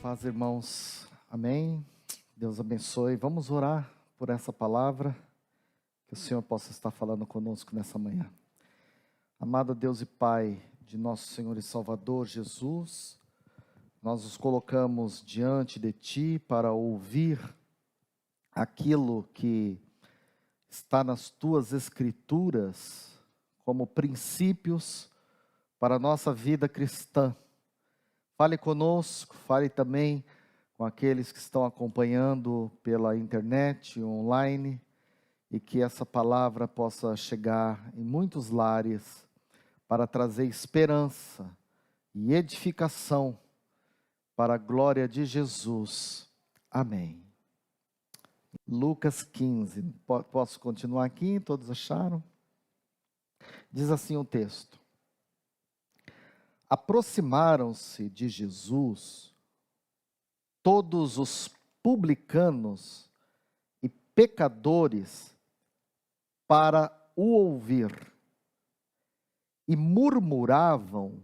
Paz, irmãos. Amém. Deus abençoe. Vamos orar por essa palavra, que o Senhor possa estar falando conosco nessa manhã. Amado Deus e Pai de nosso Senhor e Salvador Jesus, nós nos colocamos diante de Ti para ouvir aquilo que está nas Tuas Escrituras como princípios para a nossa vida cristã. Fale conosco, fale também com aqueles que estão acompanhando pela internet, online, e que essa palavra possa chegar em muitos lares para trazer esperança e edificação para a glória de Jesus. Amém. Lucas 15, posso continuar aqui? Todos acharam? Diz assim o texto: aproximaram-se de Jesus todos os publicanos e pecadores para o ouvir, e murmuravam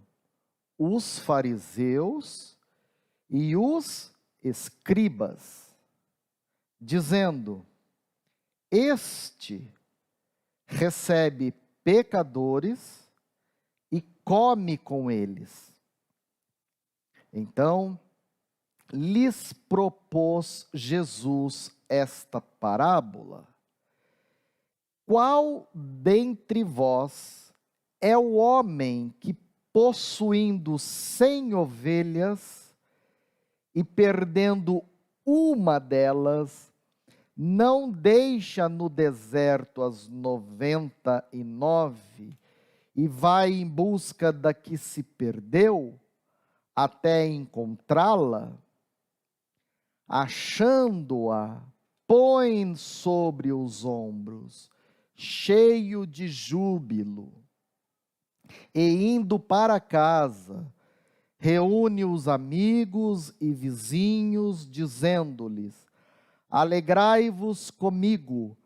os fariseus e os escribas, dizendo: este recebe pecadores e come com eles. Então lhes propôs Jesus esta parábola: qual dentre vós é o homem que, possuindo 100 ovelhas e perdendo uma delas, não deixa no deserto as 99 e vai em busca da que se perdeu até encontrá-la? Achando-a, põe sobre os ombros, cheio de júbilo, e indo para casa, reúne os amigos e vizinhos, dizendo-lhes: alegrai-vos comigo,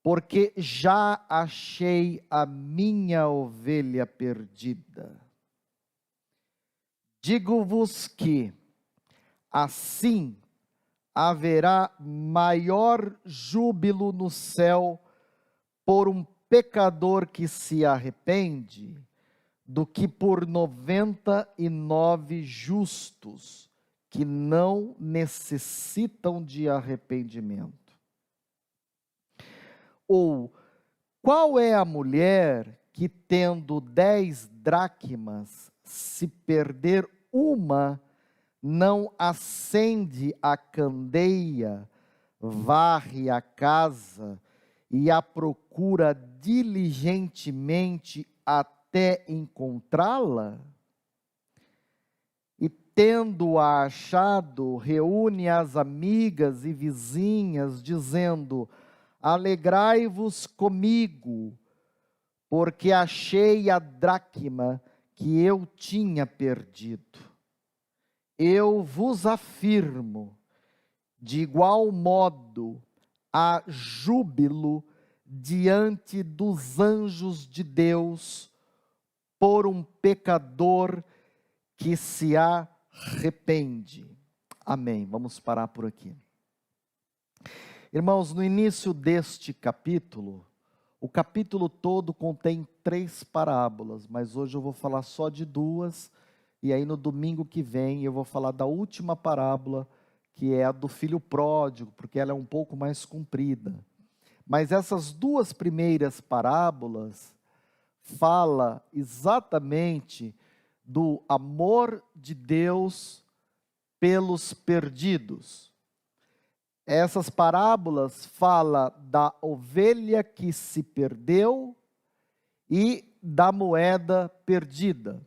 porque já achei a minha ovelha perdida. Digo-vos que, assim, haverá maior júbilo no céu por um pecador que se arrepende, do que por 99 justos que não necessitam de arrependimento. Ou, qual é a mulher que, tendo 10 dracmas, se perder uma, não acende a candeia, varre a casa e a procura diligentemente até encontrá-la? E tendo-a achado, reúne as amigas e vizinhas, dizendo: alegrai-vos comigo, porque achei a dracma que eu tinha perdido. Eu vos afirmo, de igual modo, há júbilo diante dos anjos de Deus por um pecador que se arrepende. Amém. Vamos parar por aqui. Irmãos, no início deste capítulo, o capítulo todo contém 3 parábolas, mas hoje eu vou falar só de 2, e aí no domingo que vem eu vou falar da última parábola, que é a do filho pródigo, porque ela é um pouco mais comprida. Mas essas 2 primeiras parábolas falam exatamente do amor de Deus pelos perdidos. Essas parábolas falam da ovelha que se perdeu e da moeda perdida.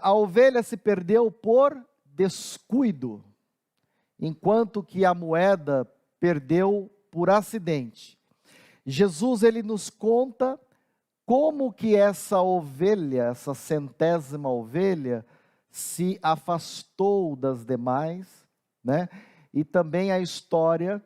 A ovelha se perdeu por descuido, enquanto que a moeda perdeu por acidente. Jesus, ele nos conta como que essa ovelha, essa 100ª ovelha, se afastou das demais, né? E também a história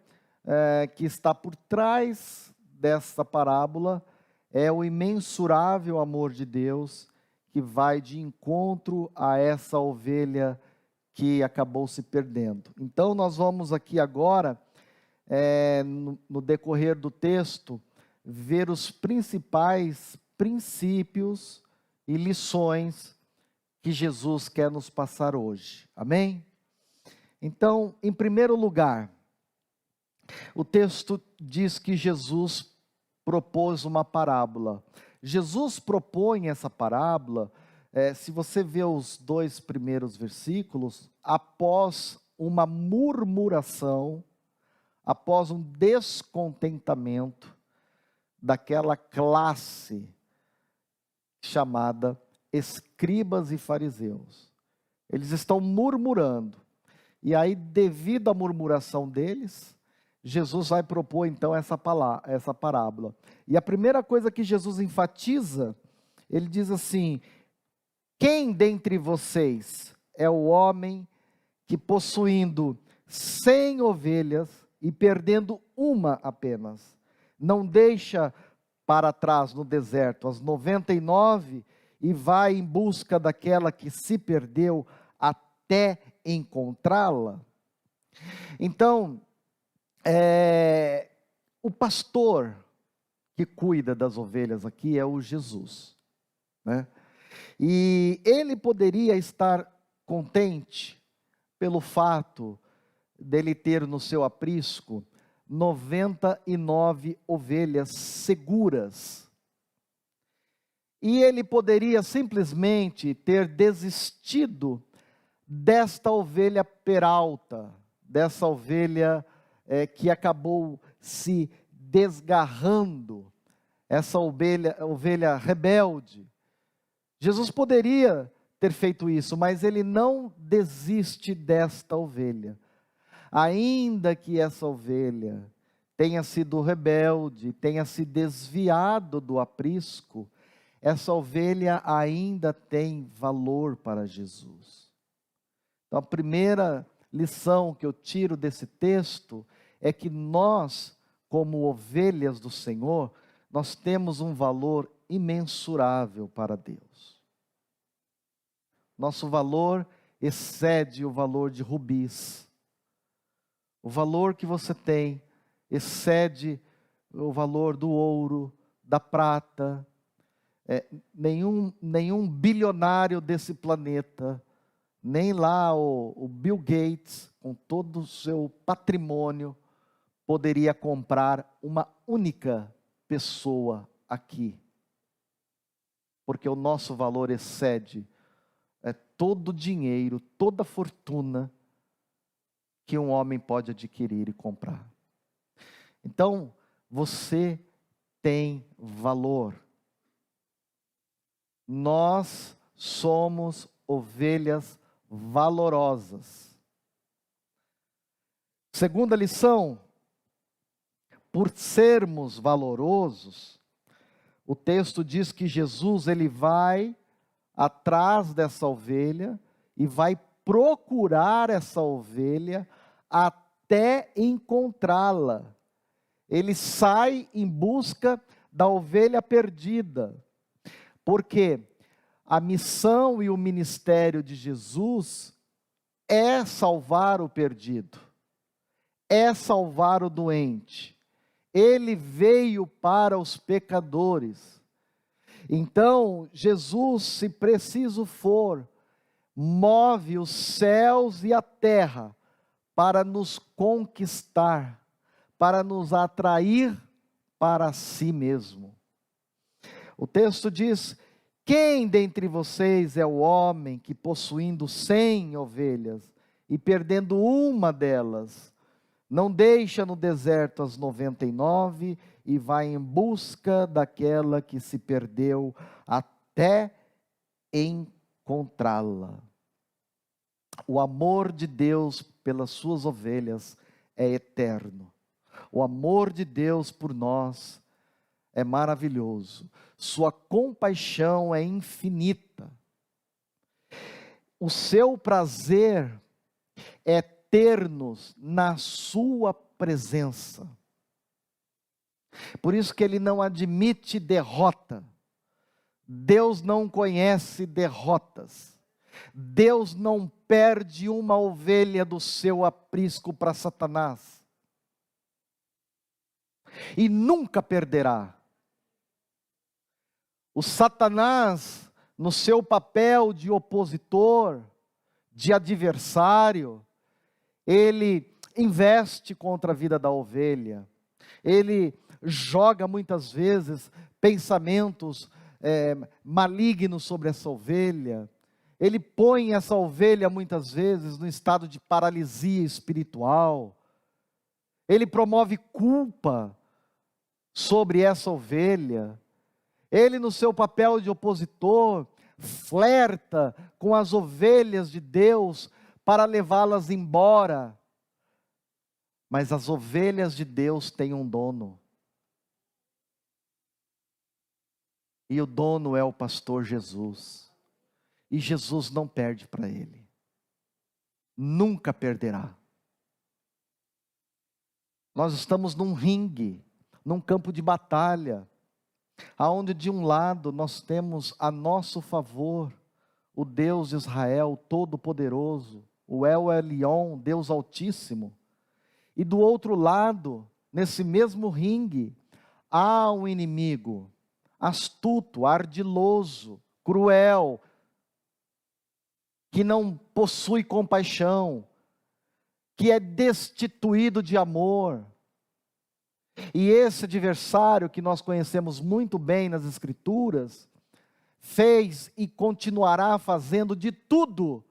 que está por trás dessa parábola é o imensurável amor de Deus que vai de encontro a essa ovelha que acabou se perdendo. Então nós vamos aqui agora, no decorrer do texto, ver os principais princípios e lições que Jesus quer nos passar hoje. Amém? Então, em primeiro lugar, o texto diz que Jesus propôs uma parábola. Jesus propõe essa parábola, se você vê os 2 primeiros versículos, após uma murmuração, após um descontentamento daquela classe chamada escribas e fariseus. Eles estão murmurando. E aí, devido à murmuração deles, Jesus vai propor então essa parábola. E a primeira coisa que Jesus enfatiza, ele diz assim: quem dentre vocês é o homem que, possuindo 100 ovelhas e perdendo uma apenas, não deixa para trás no deserto as 99 e vai em busca daquela que se perdeu até encontrá-la? Então, o pastor que cuida das ovelhas aqui é o Jesus, né? E ele poderia estar contente pelo fato dele ter no seu aprisco 99 ovelhas seguras. E ele poderia simplesmente ter desistido desta ovelha peralta, dessa ovelha que acabou se desgarrando, essa ovelha rebelde. Jesus poderia ter feito isso, mas ele não desiste desta ovelha. Ainda que essa ovelha tenha sido rebelde, tenha se desviado do aprisco, essa ovelha ainda tem valor para Jesus. Então, a primeira lição que eu tiro desse texto é que nós, como ovelhas do Senhor, nós temos um valor imensurável para Deus. Nosso valor excede o valor de rubis. O valor que você tem excede o valor do ouro, da prata. Nenhum bilionário desse planeta, nem lá o Bill Gates, com todo o seu patrimônio, poderia comprar uma única pessoa aqui. Porque o nosso valor excede todo o dinheiro, toda a fortuna que um homem pode adquirir e comprar. Então, você tem valor. Nós somos ovelhas valorosas. Segunda lição: por sermos valorosos, o texto diz que Jesus ele vai atrás dessa ovelha e vai procurar essa ovelha até encontrá-la. Ele sai em busca da ovelha perdida, porque a missão e o ministério de Jesus é salvar o perdido, é salvar o doente. Ele veio para os pecadores. Então, Jesus, se preciso for, move os céus e a terra para nos conquistar, para nos atrair para si mesmo. O texto diz: quem dentre vocês é o homem que, possuindo 100 ovelhas e perdendo uma delas, não deixa no deserto as 99 e vai em busca daquela que se perdeu até encontrá-la? O amor de Deus pelas suas ovelhas é eterno. O amor de Deus por nós é maravilhoso. Sua compaixão é infinita. O seu prazer é ter-nos na sua presença. Por isso que ele não admite derrota. Deus não conhece derrotas. Deus não perde uma ovelha do seu aprisco para Satanás. E nunca perderá. O Satanás, no seu papel de opositor, de adversário, ele investe contra a vida da ovelha. Ele joga muitas vezes pensamentos malignos sobre essa ovelha. Ele põe essa ovelha muitas vezes no estado de paralisia espiritual. Ele promove culpa sobre essa ovelha. Ele, no seu papel de opositor, flerta com as ovelhas de Deus para levá-las embora. Mas as ovelhas de Deus têm um dono. E o dono é o pastor Jesus. E Jesus não perde para ele. Nunca perderá. Nós estamos num ringue, num campo de batalha, aonde de um lado nós temos a nosso favor o Deus de Israel Todo-Poderoso, o El Elyon, Deus Altíssimo, e do outro lado, nesse mesmo ringue, há um inimigo astuto, ardiloso, cruel, que não possui compaixão, que é destituído de amor. E esse adversário que nós conhecemos muito bem nas Escrituras, fez e continuará fazendo de tudo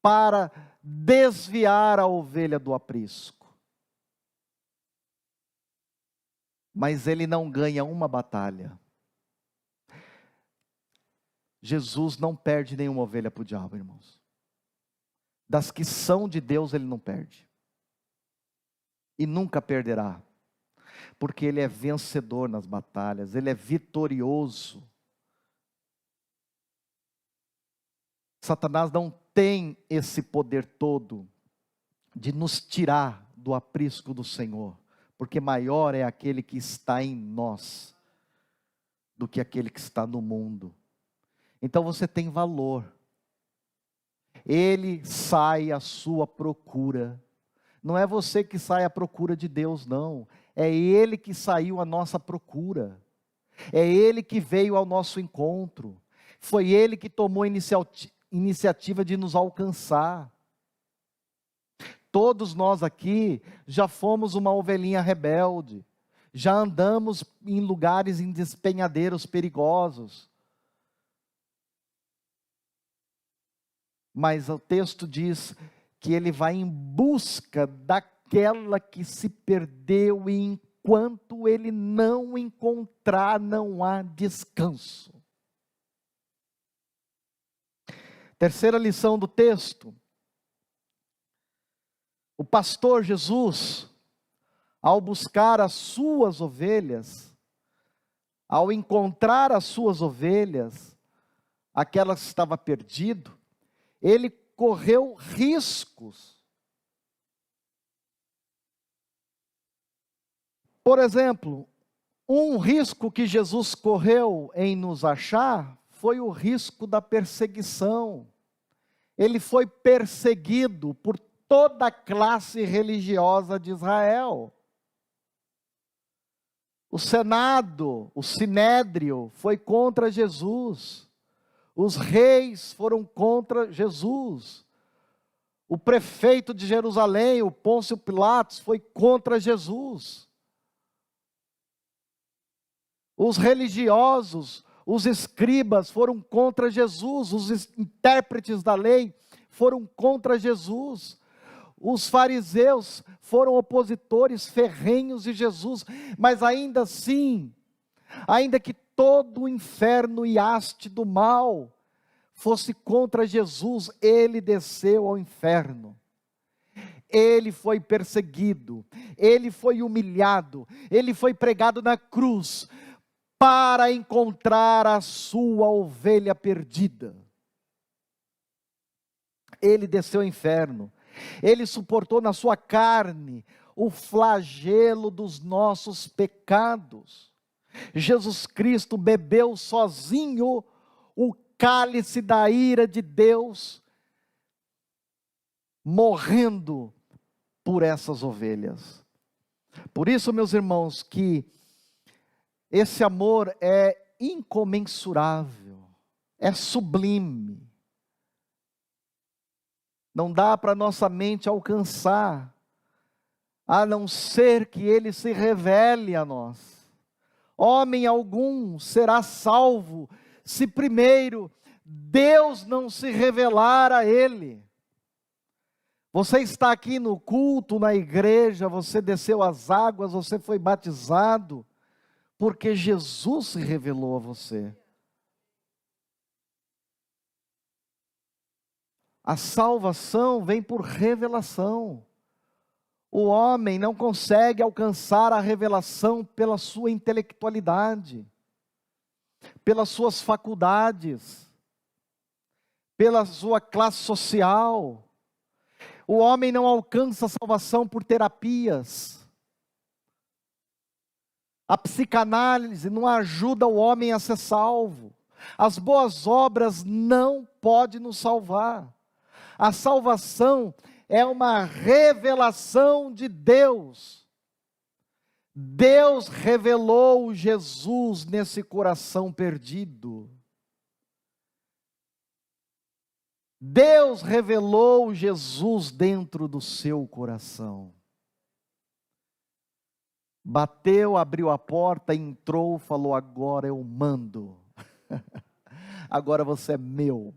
para desviar a ovelha do aprisco. Mas ele não ganha uma batalha. Jesus não perde nenhuma ovelha para o diabo, irmãos. Das que são de Deus ele não perde. E nunca perderá. Porque ele é vencedor nas batalhas, ele é vitorioso. Satanás não tem esse poder todo de nos tirar do aprisco do Senhor, porque maior é aquele que está em nós do que aquele que está no mundo. Então você tem valor. Ele sai à sua procura. Não é você que sai à procura de Deus, não. É Ele que saiu à nossa procura. É Ele que veio ao nosso encontro. Foi Ele que tomou a iniciativa de nos alcançar. Todos nós aqui já fomos uma ovelhinha rebelde. Já andamos em lugares, em despenhadeiros perigosos. Mas o texto diz que ele vai em busca daquela que se perdeu, e enquanto ele não encontrar, não há descanso. Terceira lição do texto. O pastor Jesus, ao buscar as suas ovelhas, ao encontrar as suas ovelhas, aquelas que estavam perdidas, ele correu riscos. Por exemplo, um risco que Jesus correu em nos achar foi o risco da perseguição. Ele foi perseguido por toda a classe religiosa de Israel. O Senado, o Sinédrio, foi contra Jesus. Os reis foram contra Jesus. O prefeito de Jerusalém, o Pôncio Pilatos, foi contra Jesus. Os religiosos, os escribas foram contra Jesus. Os intérpretes da lei foram contra Jesus. Os fariseus foram opositores ferrenhos de Jesus. Mas ainda assim, ainda que todo o inferno e haste do mal fosse contra Jesus, ele desceu ao inferno. Ele foi perseguido, ele foi humilhado, ele foi pregado na cruz para encontrar a sua ovelha perdida. Ele desceu ao inferno, ele suportou na sua carne o flagelo dos nossos pecados. Jesus Cristo bebeu sozinho o cálice da ira de Deus, morrendo por essas ovelhas. Por isso, meus irmãos, que esse amor é incomensurável, é sublime. Não dá para nossa mente alcançar, a não ser que ele se revele a nós. Homem algum será salvo, se primeiro Deus não se revelar a ele. Você está aqui no culto, na igreja, você desceu as águas, você foi batizado, porque Jesus se revelou a você. A salvação vem por revelação. O homem não consegue alcançar a revelação pela sua intelectualidade, pelas suas faculdades, pela sua classe social. O homem não alcança a salvação por terapias. A psicanálise não ajuda o homem a ser salvo. As boas obras não podem nos salvar. A salvação é uma revelação de Deus. Deus revelou Jesus nesse coração perdido. Deus revelou Jesus dentro do seu coração. Bateu, abriu a porta, entrou, falou: agora eu mando. Agora você é meu.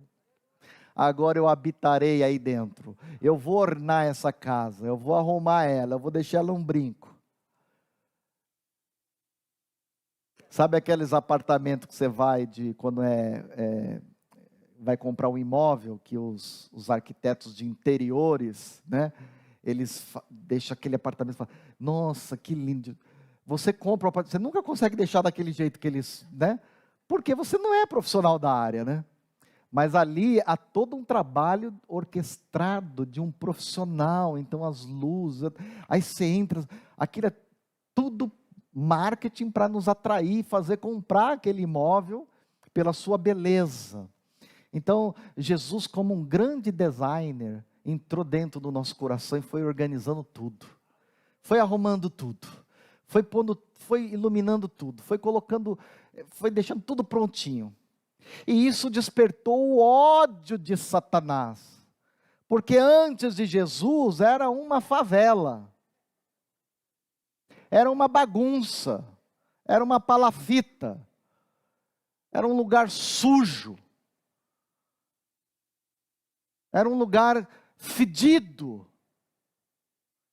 Agora eu habitarei aí dentro. Eu vou ornar essa casa, eu vou arrumar ela, eu vou deixar ela um brinco. Sabe aqueles apartamentos que você vai quando vai comprar um imóvel, que os arquitetos de interiores, né? Eles deixam aquele apartamento e falam: nossa, que lindo. Você compra o apartamento, você nunca consegue deixar daquele jeito que eles, né? Porque você não é profissional da área, né? Mas ali há todo um trabalho orquestrado de um profissional. Então as luzes, aí você entra, aquilo é tudo marketing para nos atrair, fazer comprar aquele imóvel pela sua beleza. Então Jesus, como um grande designer, entrou dentro do nosso coração e foi organizando tudo, foi arrumando tudo, foi iluminando tudo, foi deixando tudo prontinho. E isso despertou o ódio de Satanás, porque antes de Jesus era uma favela, era uma bagunça, era uma palafita, era um lugar sujo, era um lugar fedido,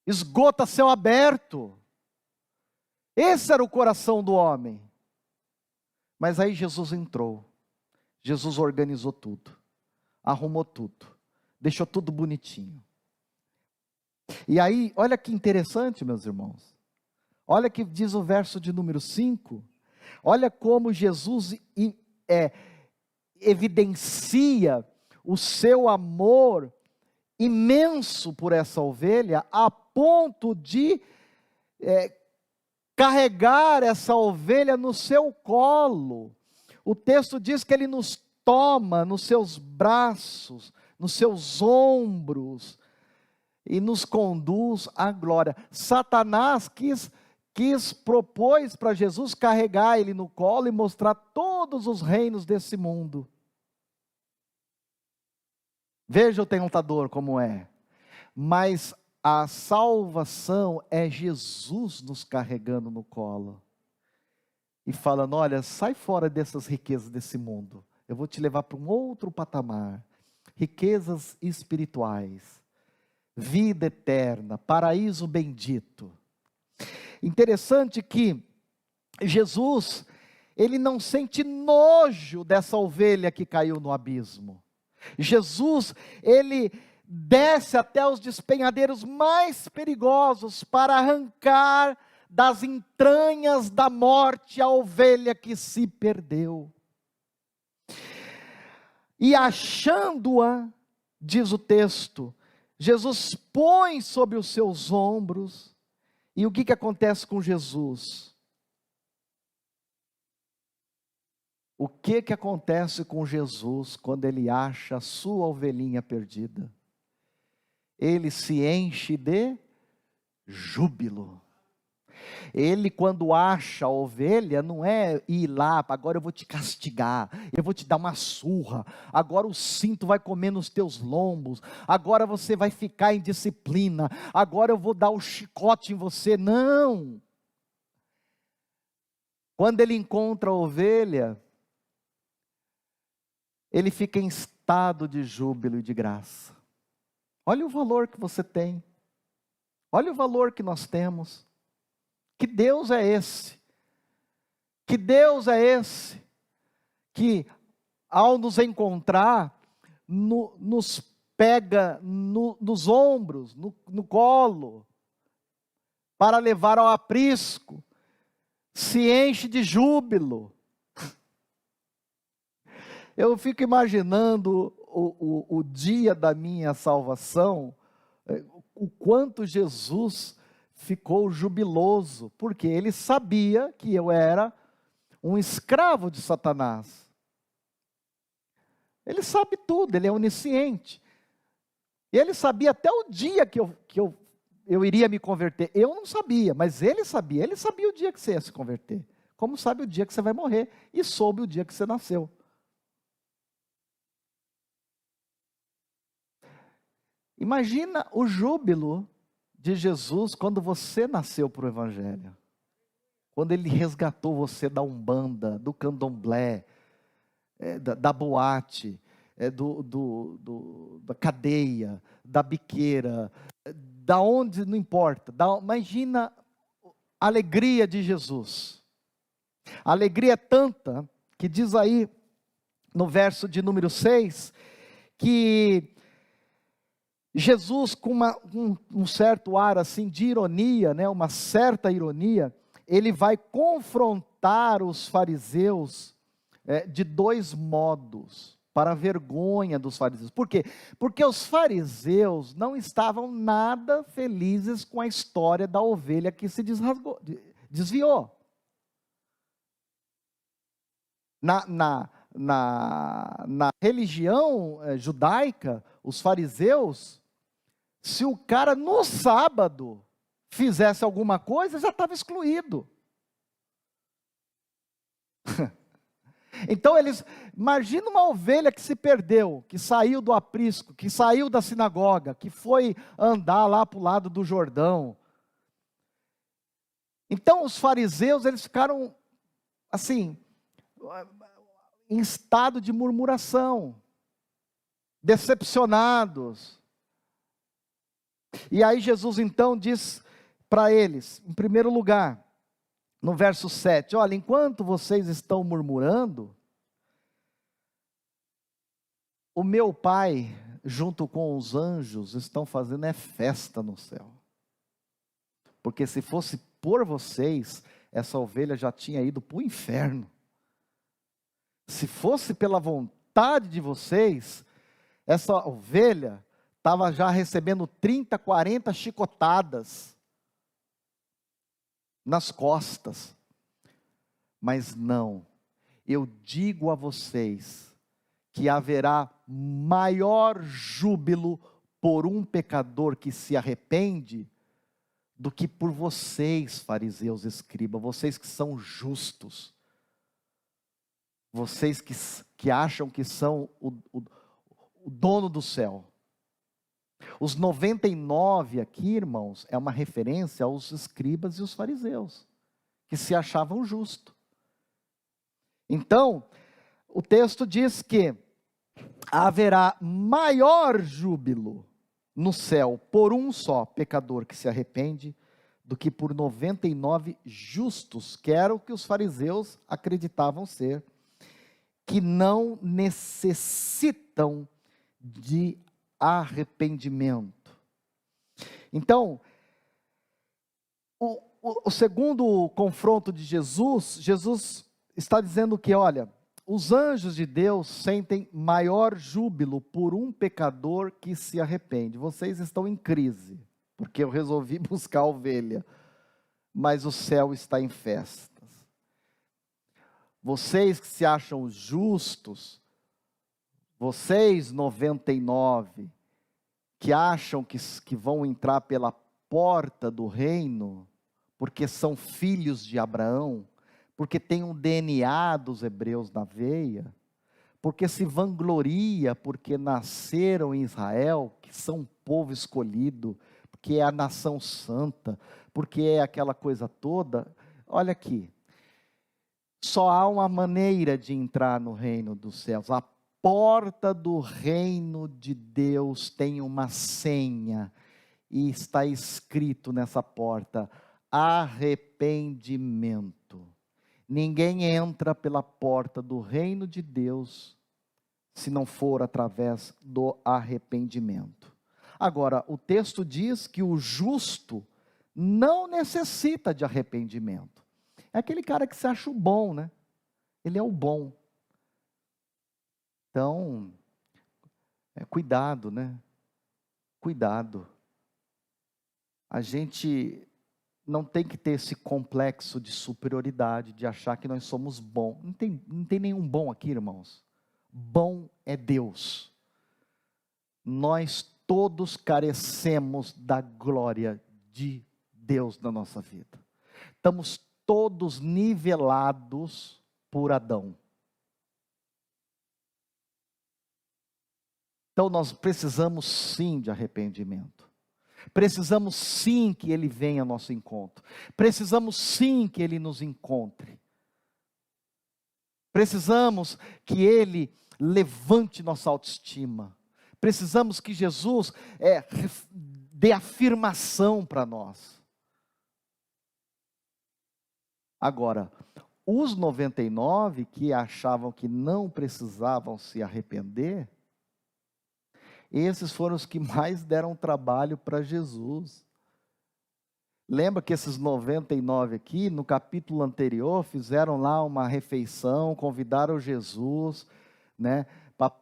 esgoto a céu aberto. Esse era o coração do homem. Mas aí Jesus entrou. Jesus organizou tudo, arrumou tudo, deixou tudo bonitinho. E aí, olha que interessante, meus irmãos. Olha que diz o verso de número 5. Olha como Jesus evidencia o seu amor imenso por essa ovelha, a ponto de carregar essa ovelha no seu colo. O texto diz que ele nos toma nos seus braços, nos seus ombros, e nos conduz à glória. Satanás propôs para Jesus carregar ele no colo e mostrar todos os reinos desse mundo. Veja o tentador como é. Mas a salvação é Jesus nos carregando no colo e falando: olha, sai fora dessas riquezas desse mundo, eu vou te levar para um outro patamar, riquezas espirituais, vida eterna, paraíso bendito. Interessante que Jesus, ele não sente nojo dessa ovelha que caiu no abismo. Jesus, ele desce até os despenhadeiros mais perigosos para arrancar das entranhas da morte a ovelha que se perdeu. E achando-a, diz o texto, Jesus põe sobre os seus ombros. E o que, que acontece com Jesus? O que que acontece com Jesus quando ele acha a sua ovelhinha perdida? Ele se enche de júbilo. Ele, quando acha a ovelha, não é ir lá, agora eu vou te castigar, eu vou te dar uma surra, agora o cinto vai comer nos teus lombos, agora você vai ficar em disciplina, agora eu vou dar o chicote em você. Não! Quando ele encontra a ovelha, ele fica em estado de júbilo e de graça. Olha o valor que você tem, olha o valor que nós temos. Que Deus é esse? Que Deus é esse? Que ao nos encontrar, nos pega nos ombros, no colo, para levar ao aprisco, se enche de júbilo. Eu fico imaginando o dia da minha salvação, o quanto Jesus ficou jubiloso, porque ele sabia que eu era um escravo de Satanás. Ele sabe tudo, ele é onisciente. E ele sabia até o dia que eu iria me converter. Eu não sabia, mas ele sabia o dia que você ia se converter. Como sabe o dia que você vai morrer, e soube o dia que você nasceu. Imagina o júbilo de Jesus quando você nasceu para o Evangelho. Quando ele resgatou você da Umbanda, do Candomblé, da boate, da cadeia, da biqueira, da onde não importa. Imagina a alegria de Jesus. A alegria é tanta que diz aí no verso de número 6, que Jesus, com um certo ar assim de ironia, uma certa ironia, ele vai confrontar os fariseus de dois modos, para a vergonha dos fariseus. Por quê? Porque os fariseus não estavam nada felizes com a história da ovelha que se desviou. Na religião judaica, os fariseus, se o cara no sábado fizesse alguma coisa, já estava excluído. Então imagina uma ovelha que se perdeu, que saiu do aprisco, que saiu da sinagoga, que foi andar lá para o lado do Jordão. Então os fariseus, eles ficaram assim, em estado de murmuração, decepcionados. E aí Jesus então diz para eles, em primeiro lugar, no verso 7, olha, enquanto vocês estão murmurando, o meu Pai, junto com os anjos, estão fazendo festa no céu. Porque se fosse por vocês, essa ovelha já tinha ido para o inferno. Se fosse pela vontade de vocês, essa ovelha estava já recebendo 30, 40 chicotadas nas costas. Mas não, eu digo a vocês que haverá maior júbilo por um pecador que se arrepende do que por vocês, fariseus, escribas, vocês que são justos, vocês que acham que são o dono do céu. Os 99 aqui, irmãos, é uma referência aos escribas e os fariseus, que se achavam justos. Então, o texto diz que haverá maior júbilo no céu por um só pecador que se arrepende, do que por 99 justos, que era o que os fariseus acreditavam ser, que não necessitam de arrependimento. Então, o segundo confronto de Jesus está dizendo que, olha, os anjos de Deus sentem maior júbilo por um pecador que se arrepende. Vocês estão em crise, porque eu resolvi buscar a ovelha, mas o céu está em festas. Vocês que se acham justos, vocês 99, que acham que vão entrar pela porta do reino, porque são filhos de Abraão, porque tem um DNA dos hebreus na veia, porque se vangloria, porque nasceram em Israel, que são um povo escolhido, porque é a nação santa, porque é aquela coisa toda. Olha aqui, só há uma maneira de entrar no reino dos céus. A porta do reino de Deus tem uma senha, e está escrito nessa porta: arrependimento. Ninguém entra pela porta do reino de Deus se não for através do arrependimento. Agora, o texto diz que o justo não necessita de arrependimento. É aquele cara que se acha o bom, né? Ele é o bom. Então, cuidado, né? Cuidado. A gente não tem que ter esse complexo de superioridade, de achar que nós somos bons. Não tem nenhum bom aqui, irmãos. Bom é Deus. Nós todos carecemos da glória de Deus na nossa vida. Estamos todos nivelados por Adão. Então nós precisamos sim de arrependimento. Precisamos sim que Ele venha ao nosso encontro. Precisamos sim que Ele nos encontre. Precisamos que Ele levante nossa autoestima. Precisamos que Jesus dê afirmação para nós. Agora, os 99 que achavam que não precisavam se arrepender, esses foram os que mais deram trabalho para Jesus. Lembra que esses 99 aqui, no capítulo anterior, fizeram lá uma refeição, convidaram Jesus, né, para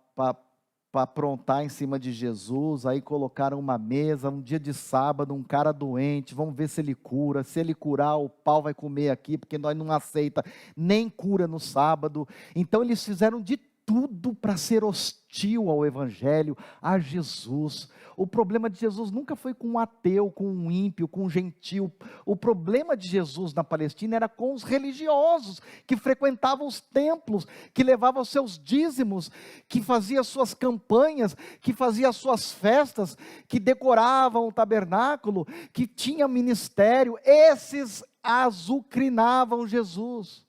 aprontar em cima de Jesus, aí colocaram uma mesa, um dia de sábado, um cara doente, vamos ver se ele cura, se ele curar, o pau vai comer aqui, porque nós não aceita nem cura no sábado. Então eles fizeram de tudo para ser hostil ao Evangelho, a Jesus. O problema de Jesus nunca foi com um ateu, com um ímpio, com um gentil. O problema de Jesus na Palestina era com os religiosos, que frequentavam os templos, que levavam seus dízimos, que faziam suas campanhas, que faziam suas festas, que decoravam o tabernáculo, que tinham ministério. Esses azucrinavam Jesus.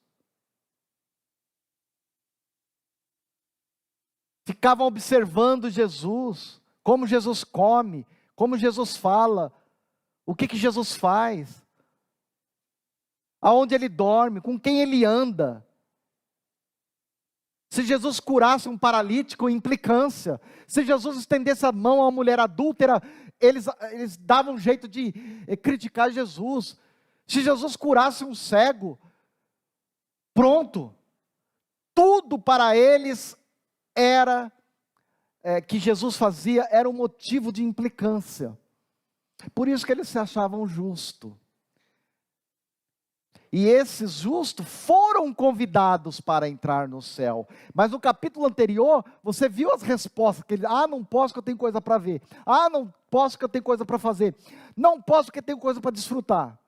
Ficavam observando Jesus, como Jesus come, como Jesus fala, o que Jesus faz, aonde ele dorme, com quem ele anda. Se Jesus curasse um paralítico, implicância. Se Jesus estendesse a mão a uma mulher adúltera, eles davam um jeito de criticar Jesus. Se Jesus curasse um cego, pronto. Tudo para eles era que Jesus fazia, era um motivo de implicância. Por isso que eles se achavam justos. E esses justos foram convidados para entrar no céu. Mas no capítulo anterior, você viu as respostas. Que ele, não posso que eu tenho coisa para ver. Não posso que eu tenho coisa para fazer. Não posso que eu tenho coisa para desfrutar.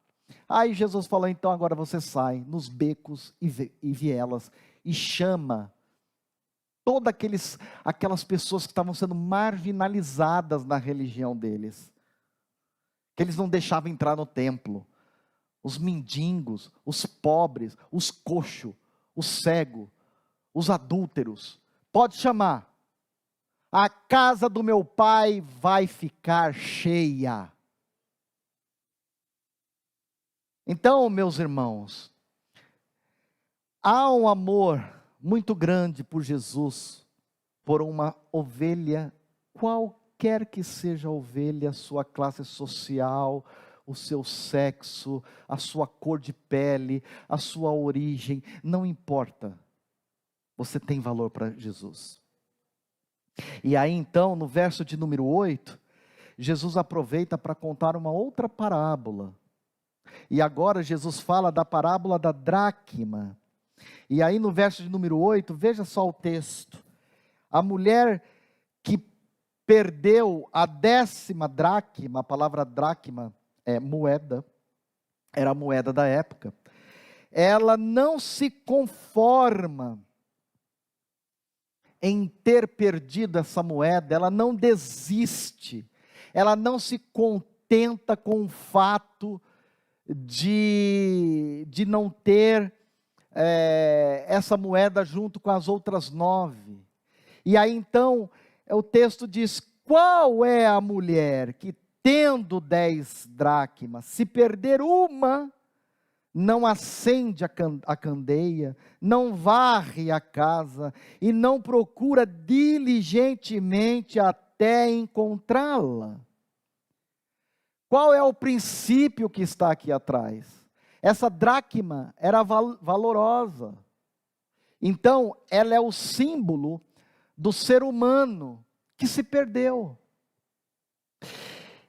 Aí Jesus falou, então agora você sai nos becos e vielas e chama todas aquelas pessoas que estavam sendo marginalizadas na religião deles, que eles não deixavam entrar no templo, os mendigos, os pobres, os coxos, os cegos, os adúlteros, pode chamar, a casa do meu pai vai ficar cheia. Então, meus irmãos, há um amor muito grande por Jesus, por uma ovelha, qualquer que seja a ovelha, a sua classe social, o seu sexo, a sua cor de pele, a sua origem, não importa, você tem valor para Jesus. E aí então, no verso de número 8, Jesus aproveita para contar uma outra parábola, e agora Jesus fala da parábola da dracma. E aí no verso de número 8, veja só o texto. A mulher que perdeu a 10ª dracma, a palavra dracma é moeda, era a moeda da época. Ela não se conforma em ter perdido essa moeda, ela não desiste, ela não se contenta com o fato de não ter essa moeda junto com as outras 9. E aí então, o texto diz, qual é a mulher que tendo 10 dracmas, se perder uma, não acende a candeia, não varre a casa, e não procura diligentemente até encontrá-la? Qual é o princípio que está aqui atrás? Essa dracma era valorosa. Então, ela é o símbolo do ser humano que se perdeu.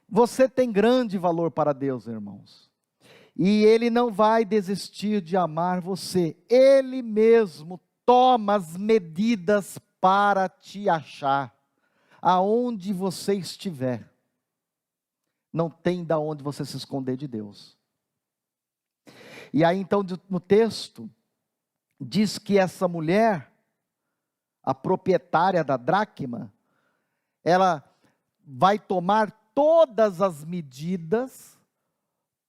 Você tem grande valor para Deus, irmãos. E Ele não vai desistir de amar você. Ele mesmo toma as medidas para te achar, aonde você estiver. Não tem de onde você se esconder de Deus. E aí então no texto, diz que essa mulher, a proprietária da dracma, ela vai tomar todas as medidas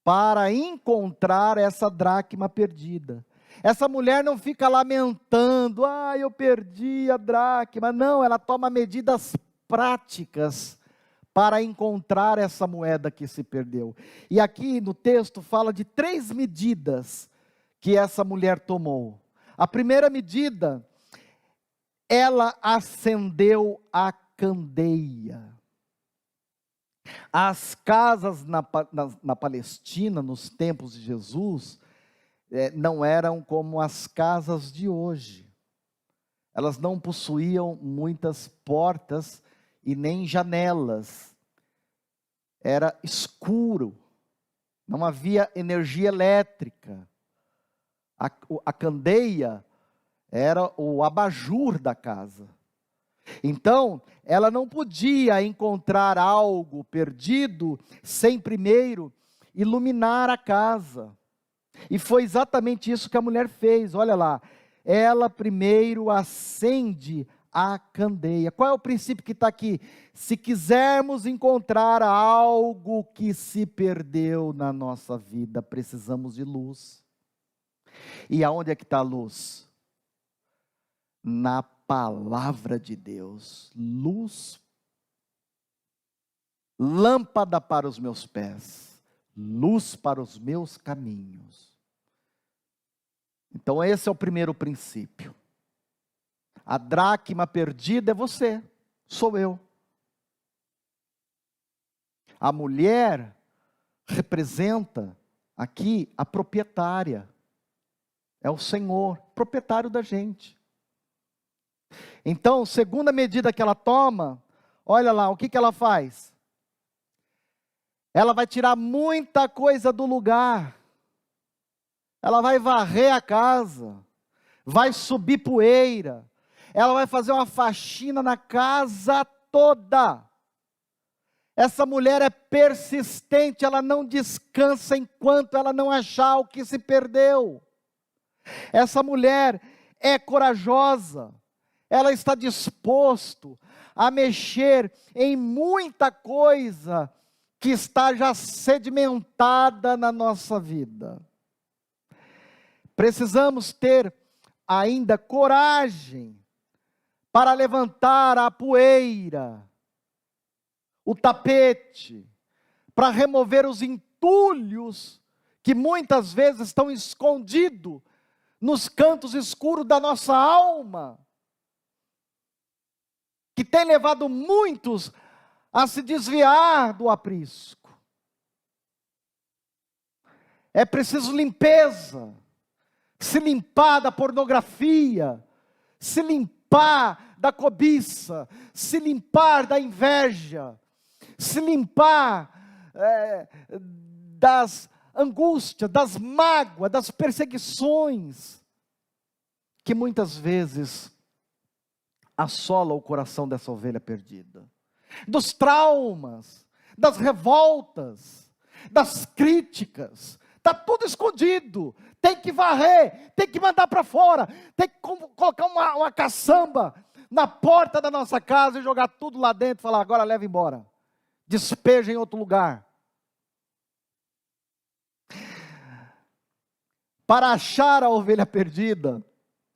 para encontrar essa dracma perdida. Essa mulher não fica lamentando, eu perdi a dracma. Não, ela toma medidas práticas para encontrar essa moeda que se perdeu. E aqui no texto fala de 3 medidas que essa mulher tomou. A primeira medida, ela acendeu a candeia. As casas na Palestina, nos tempos de Jesus, não eram como as casas de hoje. Elas não possuíam muitas portas e nem janelas. Era escuro, não havia energia elétrica. A candeia era o abajur da casa. Então, ela não podia encontrar algo perdido sem primeiro iluminar a casa. E foi exatamente isso que a mulher fez. Olha lá, ela primeiro acende a candeia. Qual é o princípio que está aqui? Se quisermos encontrar algo que se perdeu na nossa vida, precisamos de luz. E aonde é que está a luz? Na palavra de Deus. Luz, lâmpada para os meus pés, luz para os meus caminhos. Então esse é o primeiro princípio. A dracma perdida é você, sou eu. A mulher representa aqui a proprietária, é o Senhor, proprietário da gente. Então, segunda medida que ela toma, olha lá, o que ela faz? Ela vai tirar muita coisa do lugar, ela vai varrer a casa, vai subir poeira, ela vai fazer uma faxina na casa toda. Essa mulher é persistente, ela não descansa enquanto ela não achar o que se perdeu. Essa mulher é corajosa, ela está disposto a mexer em muita coisa que está já sedimentada na nossa vida. Precisamos ter ainda coragem para levantar a poeira, o tapete, para remover os entulhos que muitas vezes estão escondidos nos cantos escuros da nossa alma, que tem levado muitos a se desviar do aprisco. É preciso limpeza, se limpar da pornografia, se limpar da cobiça, se limpar da inveja, se limpar das angústias, das mágoas, das perseguições. que muitas vezes assola o coração dessa ovelha perdida. Dos traumas, das revoltas, das críticas. Está tudo escondido. Tem que varrer, tem que mandar para fora, tem que colocar uma caçamba na porta da nossa casa e jogar tudo lá dentro e falar, agora leva embora. Despeja em outro lugar. Para achar a ovelha perdida,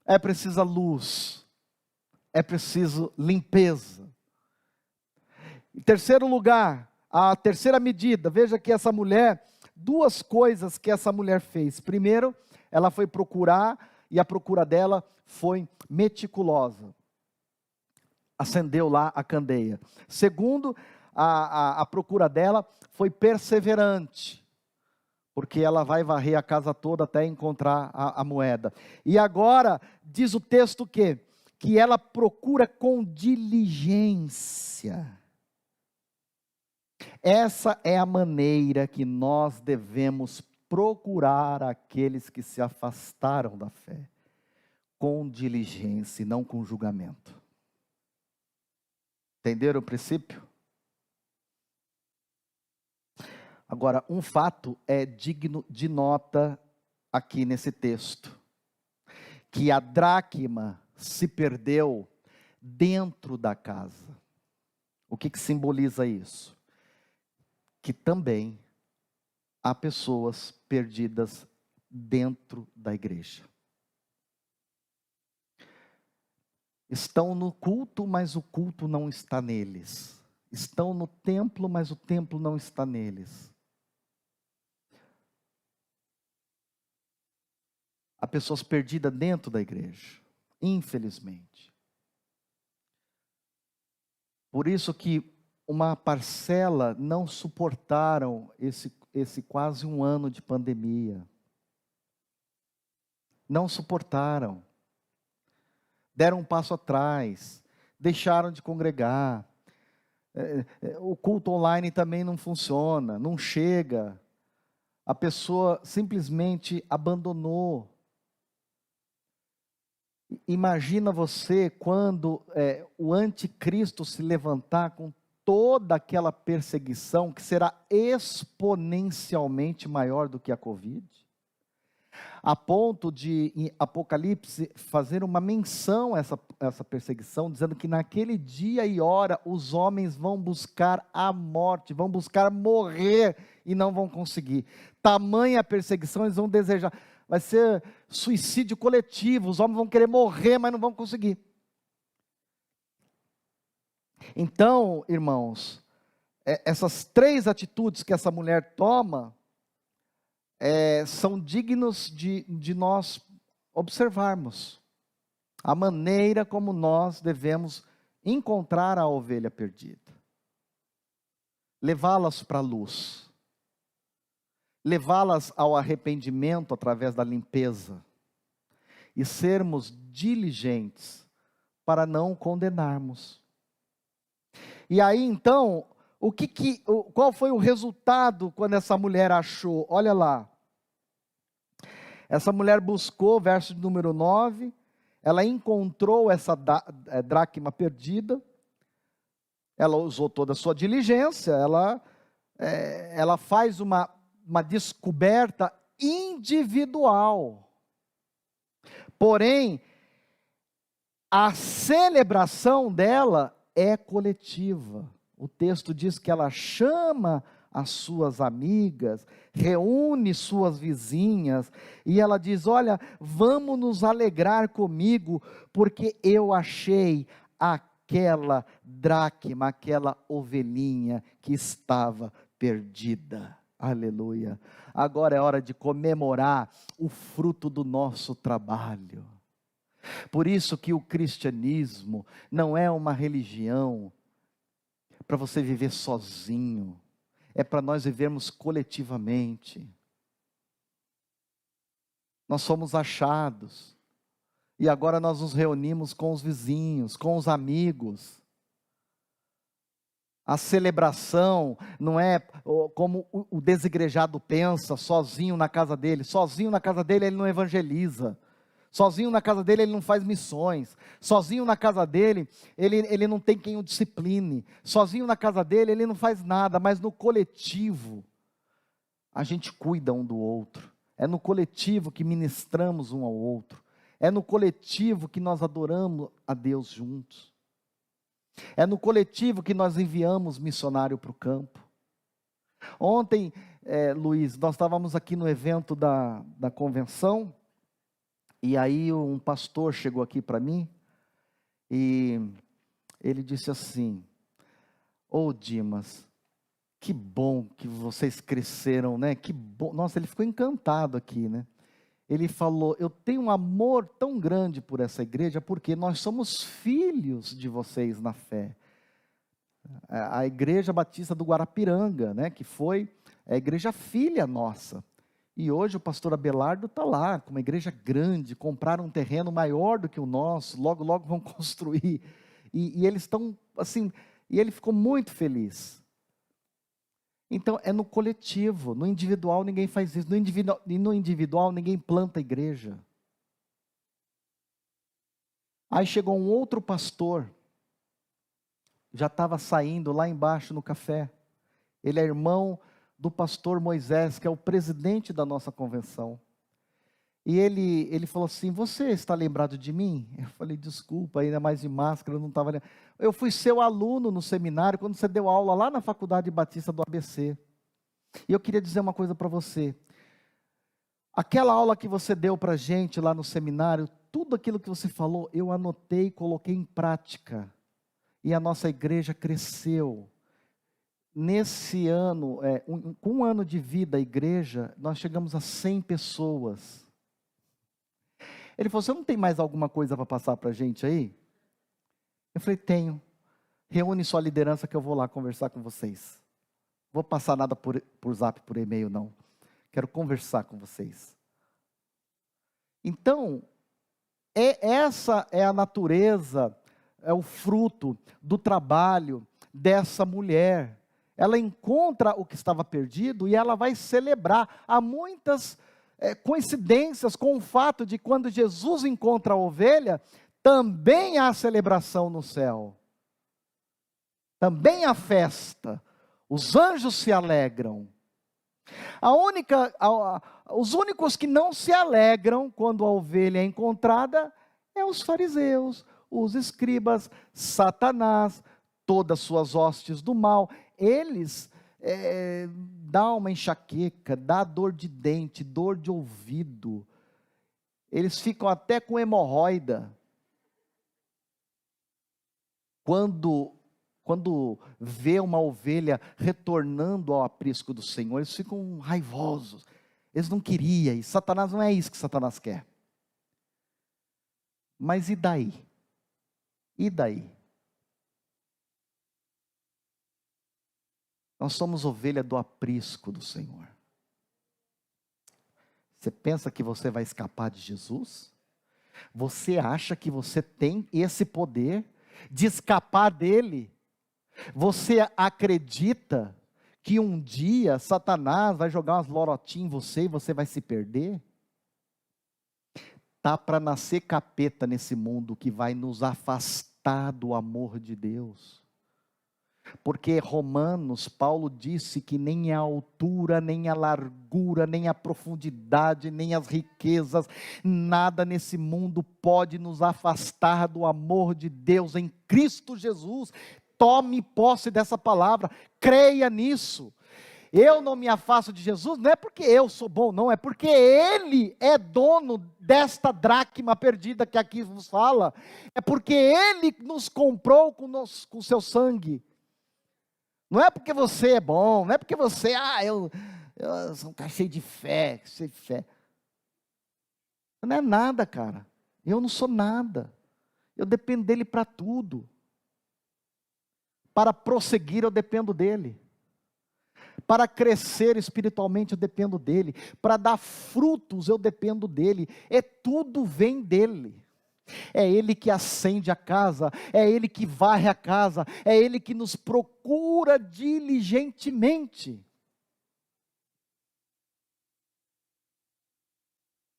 é preciso luz, é preciso limpeza. Em terceiro lugar, a terceira medida, veja que essa mulher, duas coisas que essa mulher fez. Primeiro, ela foi procurar, e a procura dela foi meticulosa. Acendeu lá a candeia. Segundo, a procura dela foi perseverante, porque ela vai varrer a casa toda até encontrar a moeda. E agora, diz o texto que ela procura com diligência. Essa é a maneira que nós devemos procurar aqueles que se afastaram da fé. Com diligência e não com julgamento. Entenderam o princípio? Agora, um fato é digno de nota aqui nesse texto. Que a dracma se perdeu dentro da casa. O que simboliza isso? Que também há pessoas perdidas dentro da igreja. Estão no culto, mas o culto não está neles. Estão no templo, mas o templo não está neles. Há pessoas perdidas dentro da igreja, infelizmente. Por isso que uma parcela não suportaram esse quase um ano de pandemia. Não suportaram. Deram um passo atrás, deixaram de congregar. O culto online também não funciona, não chega. A pessoa simplesmente abandonou. Imagina você quando o anticristo se levantar com toda aquela perseguição que será exponencialmente maior do que a Covid. A ponto de, em Apocalipse, fazer uma menção a essa perseguição, dizendo que naquele dia e hora os homens vão buscar a morte, vão buscar morrer e não vão conseguir. Tamanha a perseguição, eles vão desejar. Vai ser suicídio coletivo, os homens vão querer morrer, mas não vão conseguir. Então, irmãos, essas três atitudes que essa mulher toma, são dignos de nós observarmos a maneira como nós devemos encontrar a ovelha perdida, levá-las para a luz, levá-las ao arrependimento através da limpeza e sermos diligentes para não condenarmos. E aí então, qual foi o resultado quando essa mulher achou? Olha lá. Essa mulher buscou, verso número 9, ela encontrou essa dracma perdida, ela usou toda a sua diligência, ela faz uma descoberta individual. Porém, a celebração dela é coletiva. O texto diz que ela chama as suas amigas, reúne suas vizinhas, e ela diz, olha, vamos nos alegrar comigo, porque eu achei aquela dracma, aquela ovelhinha que estava perdida. Aleluia. Agora é hora de comemorar o fruto do nosso trabalho. Por isso que o cristianismo não é uma religião para você viver sozinho, é para nós vivermos coletivamente. Nós somos achados, e agora nós nos reunimos com os vizinhos, com os amigos. A celebração não é como o desigrejado pensa, sozinho na casa dele. Sozinho na casa dele ele não evangeliza. Sozinho na casa dele, ele não faz missões. Sozinho na casa dele, ele não tem quem o discipline. Sozinho na casa dele, ele não faz nada. Mas no coletivo, a gente cuida um do outro. É no coletivo que ministramos um ao outro. É no coletivo que nós adoramos a Deus juntos. É no coletivo que nós enviamos missionário para o campo. Ontem, Luiz, nós estávamos aqui no evento da convenção. E aí um pastor chegou aqui para mim e ele disse assim: ô Dimas, que bom que vocês cresceram, né? Que bom. Nossa, ele ficou encantado aqui, né? Ele falou: eu tenho um amor tão grande por essa igreja, porque nós somos filhos de vocês na fé. A Igreja Batista do Guarapiranga, né? Que foi a igreja filha nossa. E hoje o pastor Abelardo está lá, com uma igreja grande, compraram um terreno maior do que o nosso, logo, logo vão construir. E eles estão, assim, e ele ficou muito feliz. Então, é no coletivo, no individual ninguém faz isso. No individual ninguém planta a igreja. Aí chegou um outro pastor, já estava saindo lá embaixo no café. Ele é irmão do pastor Moisés, que é o presidente da nossa convenção. E ele falou assim: você está lembrado de mim? Eu falei: desculpa, ainda mais de máscara, eu não estava. Eu fui seu aluno no seminário, quando você deu aula lá na Faculdade Batista do ABC. E eu queria dizer uma coisa para você. Aquela aula que você deu para a gente lá no seminário, tudo aquilo que você falou, eu anotei, coloquei em prática. E a nossa igreja cresceu. Nesse ano, com um ano de vida, a igreja, nós chegamos a 100 pessoas. Ele falou: você não tem mais alguma coisa para passar para a gente aí? Eu falei: tenho. Reúne sua liderança que eu vou lá conversar com vocês. Vou passar nada por zap, por e-mail, não. Quero conversar com vocês. Então, essa é a natureza, é o fruto do trabalho dessa mulher. Ela encontra o que estava perdido e ela vai celebrar. Há muitas coincidências com o fato de quando Jesus encontra a ovelha, também há celebração no céu. Também há festa. Os anjos se alegram. Os únicos que não se alegram quando a ovelha é encontrada é os fariseus, os escribas, Satanás, todas as suas hostes do mal. Eles dão uma enxaqueca, dá dor de dente, dor de ouvido. Eles ficam até com hemorroida. Quando vê uma ovelha retornando ao aprisco do Senhor, eles ficam raivosos. Eles não queriam, e Satanás não é isso que Satanás quer. Mas e daí? E daí? Nós somos ovelha do aprisco do Senhor. Você pensa que você vai escapar de Jesus? Você acha que você tem esse poder de escapar dele? Você acredita que um dia Satanás vai jogar umas lorotinhas em você e você vai se perder? Tá para nascer capeta nesse mundo que vai nos afastar do amor de Deus. Porque Romanos, Paulo disse que nem a altura, nem a largura, nem a profundidade, nem as riquezas, nada nesse mundo pode nos afastar do amor de Deus em Cristo Jesus. Tome posse dessa palavra, creia nisso. Eu não me afasto de Jesus, não é porque eu sou bom, não, é porque Ele é dono desta dracma perdida que aqui vos fala. É porque Ele nos comprou com o seu sangue. Não é porque você é bom, não é porque você, eu sou um cara cheio de fé, cheio de fé. Não é nada, cara. Eu não sou nada. Eu dependo dele para tudo. Para prosseguir, eu dependo dele. Para crescer espiritualmente, eu dependo dele. Para dar frutos, eu dependo dele. Tudo vem dele. É Ele que acende a casa, é Ele que varre a casa, é Ele que nos procura diligentemente.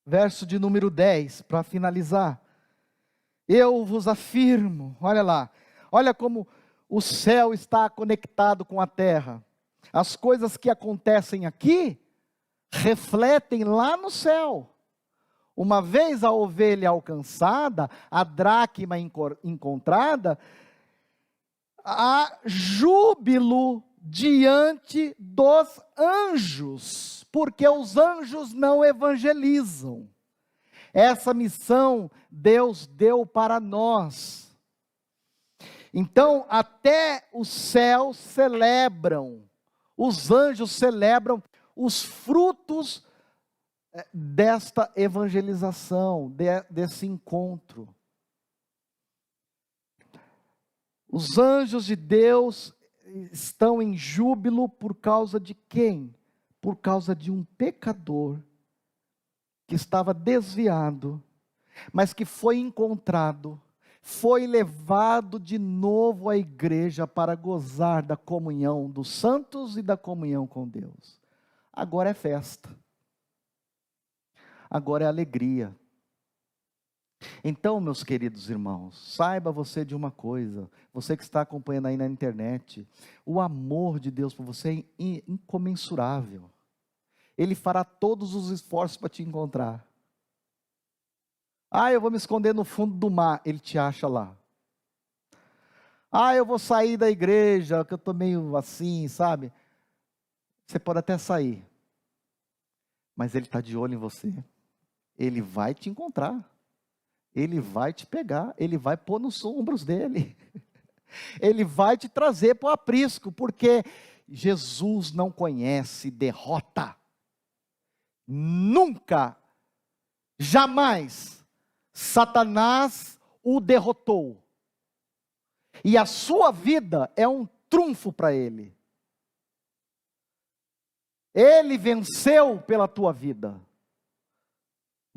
verso de número 10, para finalizar. Eu vos afirmo, olha lá, olha como o céu está conectado com a terra. As coisas que acontecem aqui, refletem lá no céu. Uma vez a ovelha alcançada, a dracma encontrada, há júbilo diante dos anjos, porque os anjos não evangelizam. Essa missão Deus deu para nós. Então, até os céus celebram, os anjos celebram os frutos desta evangelização, desse encontro. Os anjos de Deus estão em júbilo por causa de quem? Por causa de um pecador que estava desviado, mas que foi encontrado, foi levado de novo à igreja para gozar da comunhão dos santos e da comunhão com Deus. Agora é festa. Agora é alegria. Então, meus queridos irmãos, saiba você de uma coisa, você que está acompanhando aí na internet, o amor de Deus por você é incomensurável. Ele fará todos os esforços para te encontrar. Eu vou me esconder no fundo do mar, Ele te acha lá. Eu vou sair da igreja, que eu estou meio assim, sabe? Você pode até sair, mas Ele está de olho em você. Ele vai te encontrar. Ele vai te pegar, Ele vai pôr nos ombros dEle. Ele vai te trazer para o aprisco, porque Jesus não conhece derrota. Nunca, jamais, Satanás o derrotou. E a sua vida é um trunfo para ele. Ele venceu pela tua vida.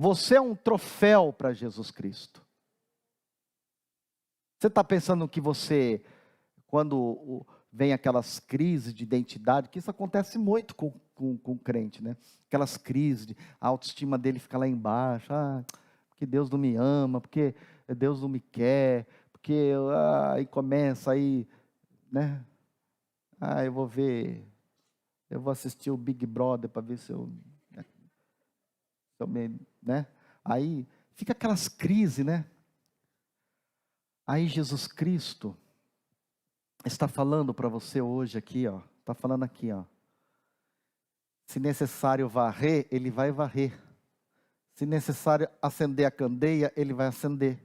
Você é um troféu para Jesus Cristo. Você está pensando que você, quando vem aquelas crises de identidade, que isso acontece muito com o crente, né? Aquelas crises, a autoestima dele fica lá embaixo, porque Deus não me ama, porque Deus não me quer, porque aí começa aí, né? Eu vou assistir o Big Brother para ver se eu né? Aí fica aquelas crises, né? Aí Jesus Cristo está falando para você hoje aqui, ó. Está falando aqui, ó. Se necessário varrer, Ele vai varrer. Se necessário acender a candeia, Ele vai acender.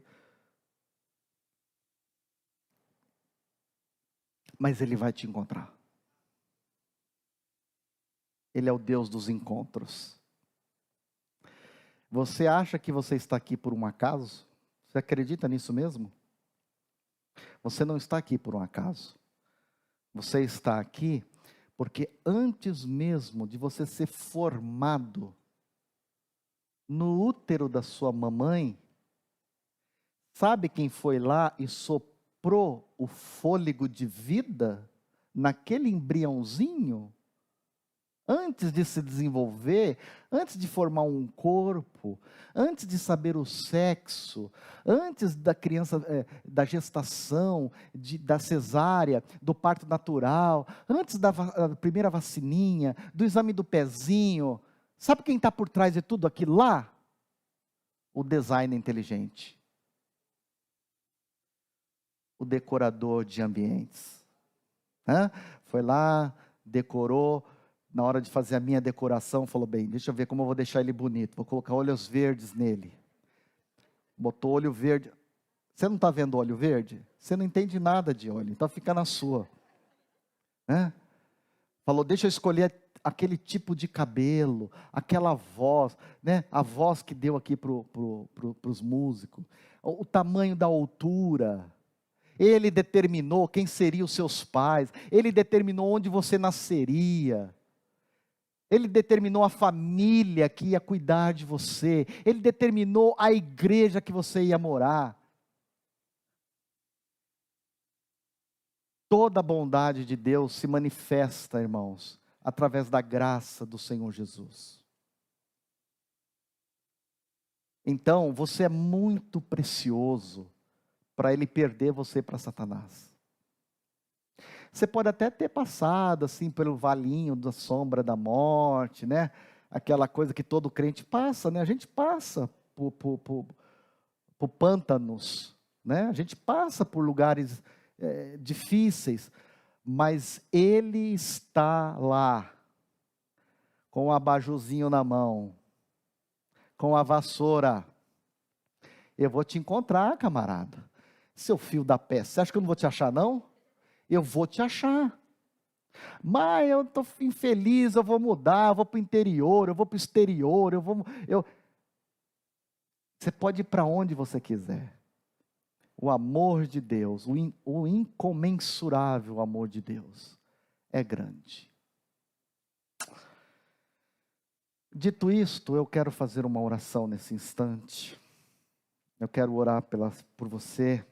Mas Ele vai te encontrar. Ele é o Deus dos encontros. Você acha que você está aqui por um acaso? Você acredita nisso mesmo? Você não está aqui por um acaso. Você está aqui porque antes mesmo de você ser formado no útero da sua mamãe, sabe quem foi lá e soprou o fôlego de vida naquele embriãozinho? Antes de se desenvolver, antes de formar um corpo, antes de saber o sexo, antes da criança, da gestação, da cesárea, do parto natural, antes da primeira vacininha, do exame do pezinho, sabe quem está por trás de tudo aquilo lá? O designer inteligente, o decorador de ambientes. Foi lá, decorou. Na hora de fazer a minha decoração, falou, bem, deixa eu ver como eu vou deixar ele bonito. Vou colocar olhos verdes nele. Botou olho verde. Você não está vendo olho verde? Você não entende nada de olho, então fica na sua. Falou, deixa eu escolher aquele tipo de cabelo, aquela voz, né? A voz que deu aqui para os músicos. O tamanho da altura. Ele determinou quem seriam os seus pais. Ele determinou onde você nasceria. Ele determinou a família que ia cuidar de você. Ele determinou a igreja que você ia morar. Toda a bondade de Deus se manifesta, irmãos, através da graça do Senhor Jesus. Então, você é muito precioso para ele perder você para Satanás. Você pode até ter passado assim pelo valinho da sombra da morte, né? Aquela coisa que todo crente passa, né? A gente passa por pântanos, né? A gente passa por lugares difíceis, mas ele está lá, com o abajuzinho na mão, com a vassoura. Eu vou te encontrar, camarada. Seu fio da peste, você acha que eu não vou te achar, não? Eu vou te achar. Mas eu estou infeliz, eu vou mudar, eu vou para o interior, eu vou para o exterior, Você pode ir para onde você quiser. O amor de Deus, o incomensurável amor de Deus é grande. Dito isto, eu quero fazer uma oração nesse instante. Eu quero orar por você.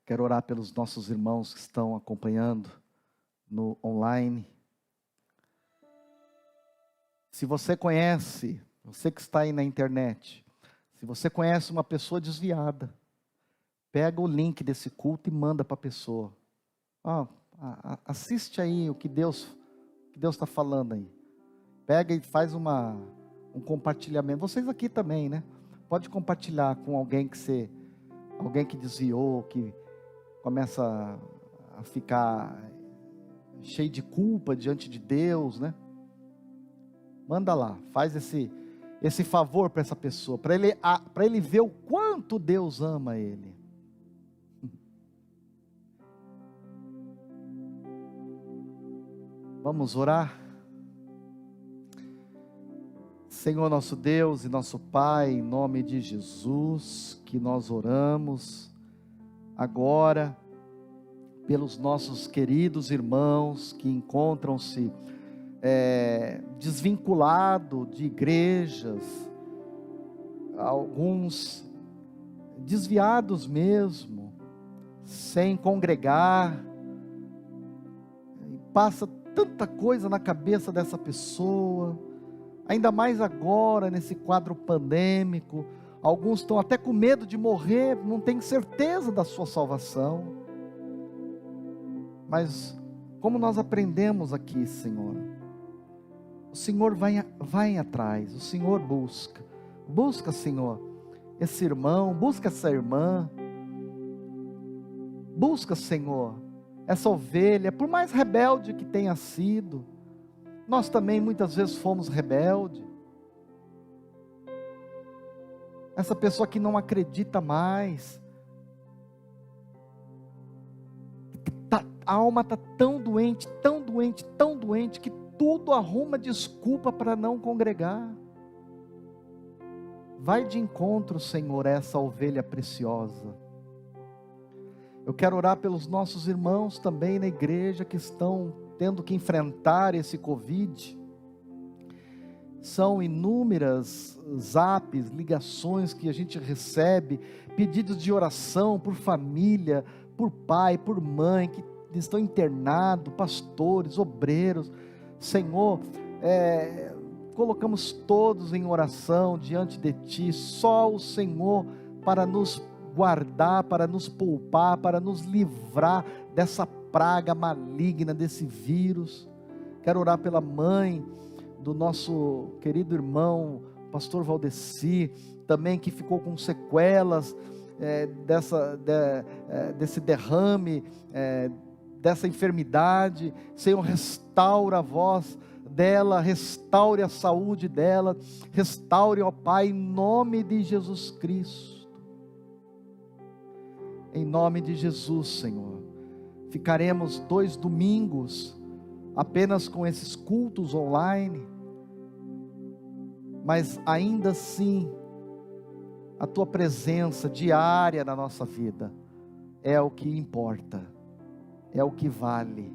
Quero orar pelos nossos irmãos que estão acompanhando no online. Se você conhece, você que está aí na internet, se você conhece uma pessoa desviada, pega o link desse culto e manda para a pessoa. Assiste aí o que Deus está falando aí. Pega e faz um compartilhamento. Vocês aqui também, né? Pode compartilhar com alguém que desviou, que começa a ficar cheio de culpa diante de Deus, né? Manda lá, faz esse favor para essa pessoa, para ele ver o quanto Deus ama ele. Vamos orar? Senhor nosso Deus e nosso Pai, em nome de Jesus, que nós oramos agora pelos nossos queridos irmãos que encontram-se desvinculados de igrejas, alguns desviados mesmo, sem congregar, passa tanta coisa na cabeça dessa pessoa, ainda mais agora nesse quadro pandêmico. Alguns estão até com medo de morrer, não têm certeza da sua salvação. Mas como nós aprendemos aqui, Senhor, o Senhor vai atrás, o Senhor busca, Senhor, esse irmão, busca essa irmã, busca, Senhor, essa ovelha, por mais rebelde que tenha sido. Nós também muitas vezes fomos rebeldes. Essa pessoa que não acredita mais, a alma está tão doente, tão doente, tão doente, que tudo arruma desculpa para não congregar. Vai de encontro, Senhor, a essa ovelha preciosa. Eu quero orar pelos nossos irmãos também na igreja que estão tendo que enfrentar esse Covid. São inúmeras zaps, ligações que a gente recebe, pedidos de oração por família, por pai, por mãe, que estão internados, pastores, obreiros. Senhor, colocamos todos em oração diante de Ti, só o Senhor para nos guardar, para nos poupar, para nos livrar dessa praga maligna, desse vírus. Quero orar pela mãe do nosso querido irmão, pastor Valdeci, também que ficou com sequelas desse derrame, dessa enfermidade. Senhor, restaura a voz dela, restaure a saúde dela, restaure, ó Pai, em nome de Jesus Cristo. Em nome de Jesus, Senhor. Ficaremos 2 domingos apenas com esses cultos online, mas ainda assim, a Tua presença diária na nossa vida é o que importa, é o que vale,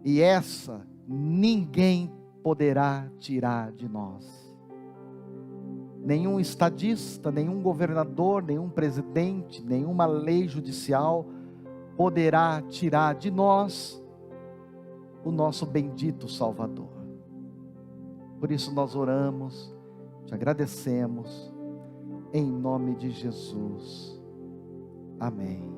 e essa ninguém poderá tirar de nós. Nenhum estadista, nenhum governador, nenhum presidente, nenhuma lei judicial poderá tirar de nós o nosso bendito Salvador. Por isso nós oramos, Te agradecemos, em nome de Jesus. Amém.